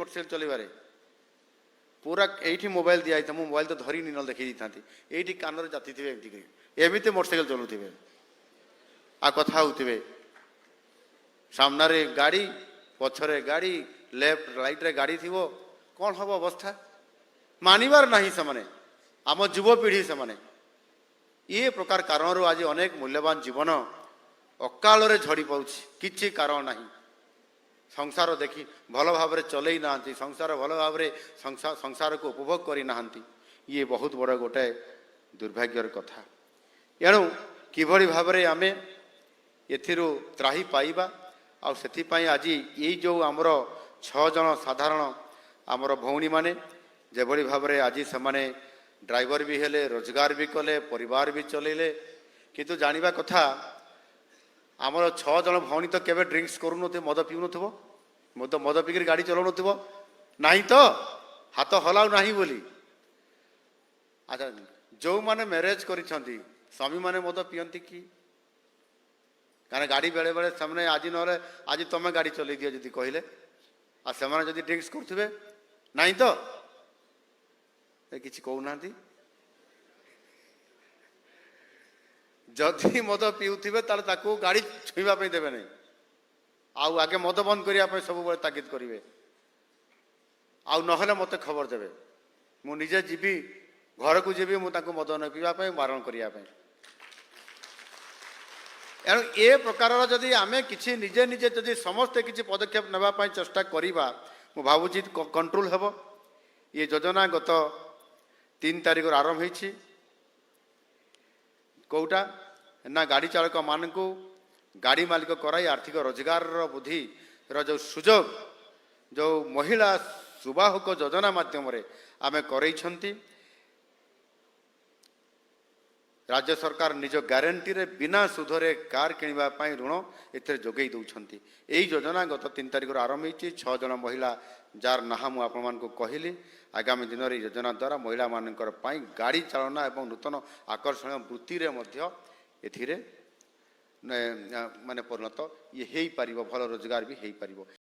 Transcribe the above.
Motorcycle चलवे पूरा ये mobile दिखाई मुझे मोबाइल तो धरी न देखी था ये कान जाती थे एमती मोटरसाइकेल चलुवे आ कथा होते सामने गाड़ी पछरे गाड़ी लेफ्ट राइट रे गाड़ी थी कौन हम अवस्था मानवर ना से आम युवपीढ़ी से ये प्रकार कारण आज अनेक मूल्यवान जीवन अकाल झड़ी पाऊँ किसी कारण ना संसार देखी भल भाव चलई ना संसार भल भाव संसार को उपभोग करना ये बहुत बड़ गोटे दुर्भाग्यर कथा एणु किभली भाव आम त्राही पाइबा आउ आज ये जो आमर 6 जन साधारण आमर भौणी माने जेभली भाव आज से ड्राइवर भी हेले रोजगार भी कले परिवार भी चलेले किंतु जानिबा कथा आमर 6 जन भौणी तो केवे ड्रिंक्स करू मद पीऊ मद पीकर गाड़ी चलाऊ नहीं तो हाथ हलाऊ नहीं बोली अच्छा जो माने मैरेज करिसेंती स्वामी माने मद पियंती कि कारण गाड़ी बेले बेले से आज ना आज तुम गाड़ी चल दियो जी कहले आ से जदि ड्रिंक्स करुवे नहीं तो किसी कहना जदि मद पीउथिबे ताको गाड़ी छुईबा देवे नहीं आउ आगे मद बंद करने सब तागिद करेंगे आउ नहले मत खबर देवे मु निजे जीवी घर को जीवी मुझे मद न पीवाई बारण करने एणु ए प्रकार जदि आम कि निजे निजे जदि समस्ते किसी पदक्षेप नापी चेष्टा करवा मु भावुची कंट्रोल हेब ये योजना गत 3 तारिख आरंभ होती कौटा ना गाड़ी चालक मान को गाड़ी मालिक कराई आर्थिक रोजगार बुद्धि जो सुजोग जो महिला सुबाहक योजना माध्यम आम कर राज्य सरकार निज ग्यारंटी रे बिना सुधरे कार किणवा ऋण एथे जोगई दौरान यही योजना गत 3 तारिख आरंभ होती 6 जन महिला जार ना मुझे कहली आगामी दिन में योजना द्वारा महिला मानकर गाड़ी चालना और नूतन आकर्षण वृत्ति माने परिणत ये हो पार भल रोजगार भी हो पार।